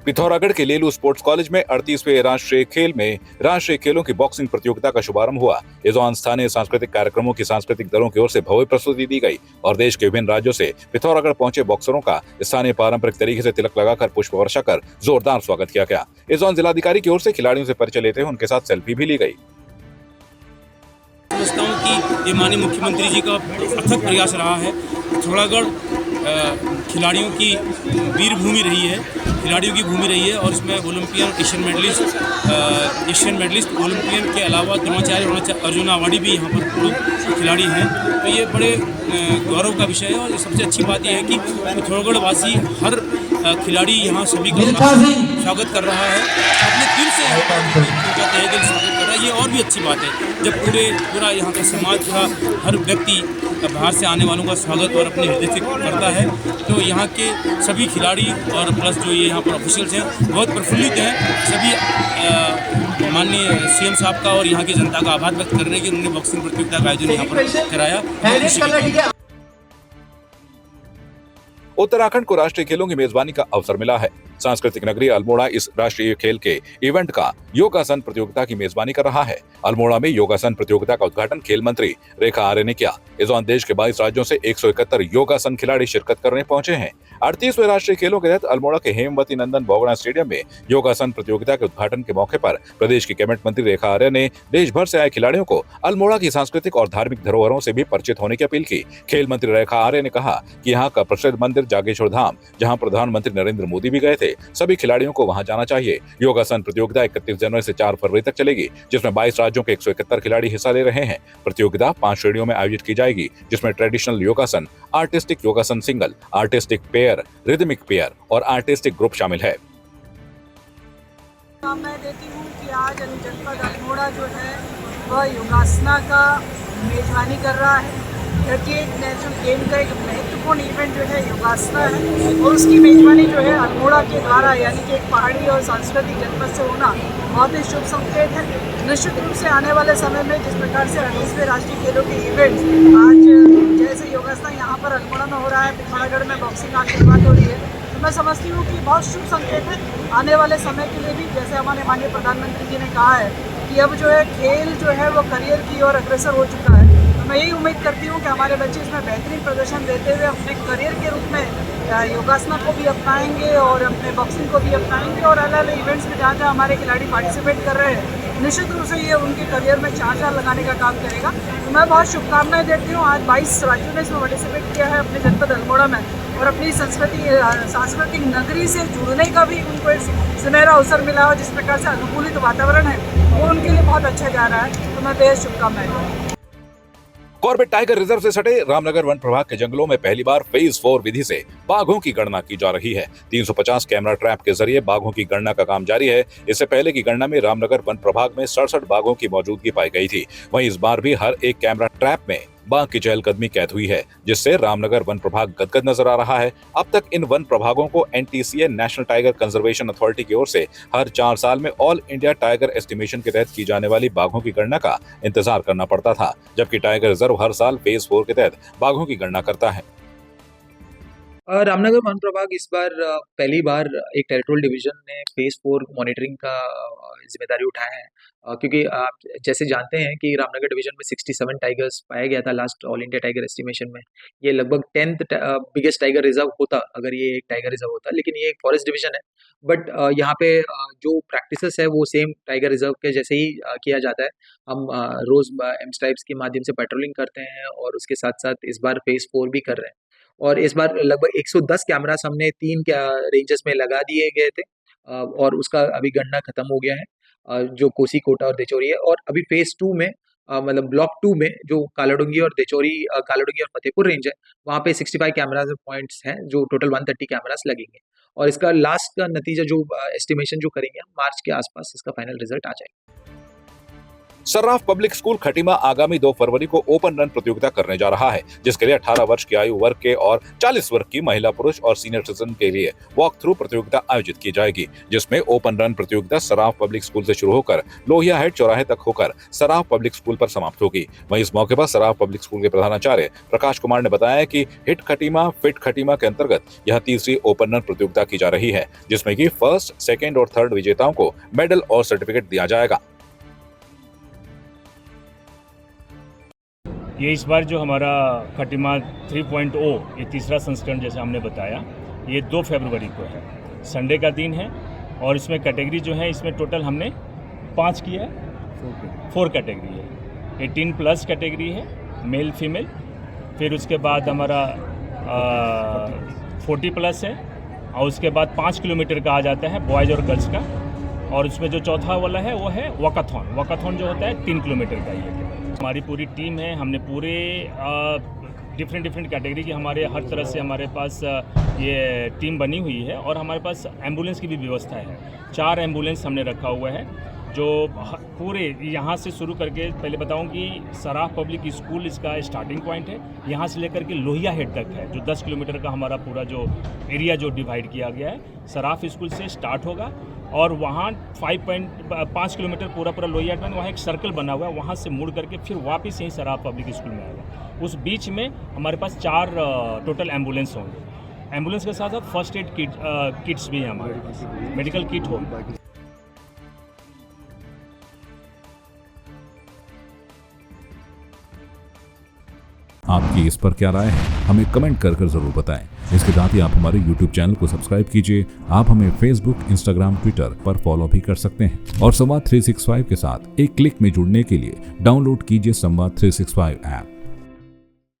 पिथौरागढ़ के लेलू sports college में 38वें राष्ट्रीय खेलों की बॉक्सिंग प्रतियोगिता का शुभारंभ हुआ। इस दौरान स्थानीय सांस्कृतिक कार्यक्रमों की सांस्कृतिक दलों की ओर से भव्य प्रस्तुति दी गई और देश के विभिन्न राज्यों से पिथौरागढ़ पहुंचे बॉक्सरों का स्थानीय पारंपरिक तरीके से तिलक लगाकर पुष्प वर्षा कर जोरदार स्वागत किया गया। इस दौरान जिलाधिकारी की ओर से खिलाड़ियों से परिचय लेते हुए उनके साथ सेल्फी भी ली गई। समझता हूँ कि ये माननीय मुख्यमंत्री जी का अथक प्रयास रहा है। पिथौरागढ़ खिलाड़ियों की वीर भूमि रही है, खिलाड़ियों की भूमि रही है और इसमें ओलंपियन एशियन मेडलिस्ट ओलंपियन के अलावा द्रोणाचार्य और अर्जुन अवार्डी भी यहाँ पर खिलाड़ी हैं। तो ये बड़े गौरव का विषय है और सबसे अच्छी बात यह है कि पिथौरागढ़ वासी हर खिलाड़ी यहाँ सभी का स्वागत कर रहा है, अपने दिल से तहे दिल स्वागत कर रहा है। ये और भी अच्छी बात है जब पूरा यहाँ का समाज, पूरा हर व्यक्ति बाहर से आने वालों का स्वागत और अपने हृदय से करता है। तो यहाँ के सभी खिलाड़ी और प्लस जो ये यहाँ पर ऑफिशियल्स हैं बहुत प्रफुल्लित हैं। सभी माननीय सीएम साहब का और यहाँ की जनता का आभार व्यक्त कर रहे हैं कि उन्होंने बॉक्सिंग प्रतियोगिता का आयोजन यहाँ पर कराया। उत्तराखंड को राष्ट्रीय खेलों की मेजबानी का अवसर मिला है। सांस्कृतिक नगरी अल्मोड़ा इस राष्ट्रीय खेल के इवेंट का योगासन प्रतियोगिता की मेजबानी कर रहा है। अल्मोड़ा में योगासन प्रतियोगिता का उद्घाटन खेल मंत्री रेखा आर्य ने किया। इस दौरान देश के 22 राज्यों से 171 योगासन खिलाड़ी शिरकत करने पहुंचे हैं। 38वें राष्ट्रीय खेलों के तहत अल्मोड़ा के हेमवती नंदन बोगड़ा स्टेडियम में योगासन प्रतियोगिता के उद्घाटन के मौके पर प्रदेश की कैबिनेट मंत्री रेखा आर्य ने देश भर से आए खिलाड़ियों को अल्मोड़ा की सांस्कृतिक और धार्मिक धरोहरों से भी परिचित होने की अपील की। खेल मंत्री रेखा आर्य ने कहा कि यहाँ का प्रसिद्ध मंदिर जागेश्वर धाम, जहाँ प्रधानमंत्री नरेंद्र मोदी भी गए थे, सभी खिलाड़ियों को वहां जाना चाहिए। योगासन प्रतियोगिता 31 जनवरी से 4 फरवरी तक चलेगी, जिसमें 22 राज्यों के 171 खिलाड़ी हिस्सा ले रहे हैं। प्रतियोगिता 5 श्रेणियों में आयोजित की जाएगी, जिसमें ट्रेडिशनल योगासन, आर्टिस्टिक योगासन single, artistic pair, rhythmic pair और आर्टिस्टिक ग्रुप शामिल है। मैं देती हूँ कि आज जनपद अल्मोड़ा जो है वह योगासना का मेजबानी कर रहा है। 38 नेशनल गेम का एक महत्वपूर्ण इवेंट जो है योगासना है और उसकी मेजबानी जो है अल्मोड़ा के द्वारा, यानी कि एक पहाड़ी और सांस्कृतिक जनपद से होना बहुत ही शुभ संकेत है। निश्चित रूप से आने वाले समय में जिस प्रकार से 38वें राष्ट्रीय खेलों के इवेंट आज जैसे योगासना यहाँ पर अल्मोड़ा में हो रहा है, पिथौरागढ़ में बॉक्सिंग आज शुरुआत हो रही है, तो मैं समझती हूँ कि बहुत शुभ संकेत है आने वाले समय के लिए भी। जैसे हमारे माननीय प्रधानमंत्री जी ने कहा है कि अब जो है खेल जो है वो करियर की ओर अग्रसर हो चुका है, तो मैं यही उम्मीद करती हूँ कि हमारे बच्चे इसमें बेहतरीन प्रदर्शन देते हुए अपने करियर के रूप में योगासना को भी अपनाएंगे और अपने बॉक्सिंग को भी अपनाएंगे और अलग अलग इवेंट्स में जहाँ जहाँ हमारे खिलाड़ी पार्टिसिपेट कर रहे हैं, निश्चित रूप से ये उनके करियर में चार लगाने का काम करेगा। तो मैं बहुत शुभकामनाएं देती हूँ। आज 22 राज्यों ने इसमें पार्टिसिपेट किया है अपने जनपद अल्मोड़ा में और अपनी सांस्कृतिक नगरी से जुड़ने का भी उनको एक सुनहरा अवसर मिला और जिस प्रकार से अनुकूलित वातावरण है वो उनके लिए बहुत अच्छा जा रहा है। तो मैं बेहद शुभकामनाएं दूँ। कॉर्बेट टाइगर रिजर्व से सटे रामनगर वन प्रभाग के जंगलों में पहली बार फेज 4 विधि से बाघों की गणना की जा रही है। 350 कैमरा ट्रैप के जरिए बाघों की गणना का काम जारी है। इससे पहले की गणना में रामनगर वन प्रभाग में 67 बाघों की मौजूदगी पाई गई थी। वहीं इस बार भी हर एक कैमरा ट्रैप में बाघ की चहलकदमी कैद हुई है, जिससे रामनगर वन प्रभाग गदगद नजर आ रहा है। अब तक इन वन प्रभागों को NTCA national tiger conservation authority की ओर से हर 4 साल में ऑल इंडिया टाइगर एस्टिमेशन के तहत की जाने वाली बाघों की गणना का इंतजार करना पड़ता था, जबकि टाइगर रिजर्व हर साल फेज 4 के तहत बाघों की गणना करता है। रामनगर वन प्रभाग इस बार पहली बार एक टेरिटोरियल डिवीजन ने फेज 4 मॉनिटरिंग का जिम्मेदारी उठाया है, क्योंकि आप जैसे जानते हैं कि रामनगर डिवीजन में 67 टाइगर्स पाया गया था last all India tiger estimation में। ये लगभग 10th बिगेस्ट टाइगर रिजर्व होता अगर ये एक टाइगर रिजर्व होता, लेकिन ये एक फॉरेस्ट डिवीजन है। बट यहाँ पे जो प्रैक्टिसेस है वो सेम टाइगर रिजर्व के जैसे ही किया जाता है। हम रोज एमस्ट्राइब्स के माध्यम से पेट्रोलिंग करते हैं और उसके साथ साथ इस बार फेज 4 भी कर रहे हैं। और इस बार लगभग 110 कैमरास हमने 3 रेंजेस में लगा दिए गए थे और उसका अभी गणना खत्म हो गया है, जो कोसी, कोटा और देचौरी है। और अभी फेज 2 में मतलब ब्लॉक 2 में जो कालाडुंगी और फतेहपुर रेंज है, वहाँ पे 65 कैमरास पॉइंट्स हैं, जो टोटल 130 कैमरास लगेंगे। और इसका लास्ट का नतीजा जो एस्टिमेशन जो करेंगे हम मार्च के आसपास इसका फाइनल रिजल्ट आ जाएगा। सर्राफ पब्लिक स्कूल खटीमा आगामी 2 फरवरी को ओपन रन प्रतियोगिता करने जा रहा है, जिसके लिए 18 वर्ष की आयु वर्ग के और 40 वर्ग की महिला, पुरुष और सीनियर सिटीजन के लिए वॉक थ्रू प्रतियोगिता आयोजित की जाएगी, जिसमें ओपन रन प्रतियोगिता सर्राफ पब्लिक स्कूल से शुरू होकर लोहिया हेड चौराहे तक होकर सर्राफ पब्लिक स्कूल पर समाप्त होगी। वहीं इस मौके पर सर्राफ पब्लिक स्कूल के प्रधानाचार्य प्रकाश कुमार ने बताया कि हिट खटीमा फिट खटीमा के अंतर्गत यह तीसरी ओपन रन प्रतियोगिता की जा रही है, जिसमें कि फर्स्ट, सेकेंड और थर्ड विजेताओं को मेडल और सर्टिफिकेट दिया जाएगा। ये इस बार जो हमारा खटीमा 3.0 ये तीसरा संस्करण जैसे हमने बताया, ये 2 फरवरी को है, संडे का दिन है। और इसमें कैटेगरी जो है, इसमें टोटल हमने 5 किया है, 4 कैटेगरी है। 18+ कैटेगरी है, मेल फीमेल। फिर उसके बाद हमारा 40+ है, और उसके बाद 5 किलोमीटर का आ जाता है बॉयज़ और गर्ल्स का। और उसमें जो चौथा वाला है वो है वॉकाथॉन। वॉकाथॉन जो होता है 3 किलोमीटर का ही है। हमारी पूरी टीम है, हमने पूरे डिफरेंट कैटेगरी की हमारे हर तरह से हमारे पास ये टीम बनी हुई है। और हमारे पास एम्बुलेंस की भी व्यवस्था है, 4 एम्बुलेंस हमने रखा हुआ है, जो पूरे यहाँ से शुरू करके पहले बताऊं कि सर्राफ पब्लिक स्कूल इसका स्टार्टिंग पॉइंट है, यहाँ से लेकर के लोहिया हेड तक है, जो 10 किलोमीटर का हमारा पूरा जो एरिया जो डिवाइड किया गया है सर्राफ स्कूल से स्टार्ट होगा। और वहाँ 5 किलोमीटर पूरा लोहिया हेड में वहाँ एक सर्कल बना हुआ है, वहाँ से मुड़ करके फिर वापस यहीं सर्राफ पब्लिक स्कूल में आएगा। उस बीच में हमारे पास 4 टोटल एम्बुलेंस होंगे। एम्बुलेंस के साथ साथ फर्स्ट एड किट्स भी हैं हमारे पास, मेडिकल किट होगा। आपकी इस पर क्या राय है, हमें कमेंट कर जरूर बताएं। इसके साथ ही आप हमारे YouTube चैनल को सब्सक्राइब कीजिए। आप हमें Facebook, Instagram, Twitter पर फॉलो भी कर सकते हैं। और संवाद 365 के साथ एक क्लिक में जुड़ने के लिए डाउनलोड कीजिए संवाद 365 ऐप।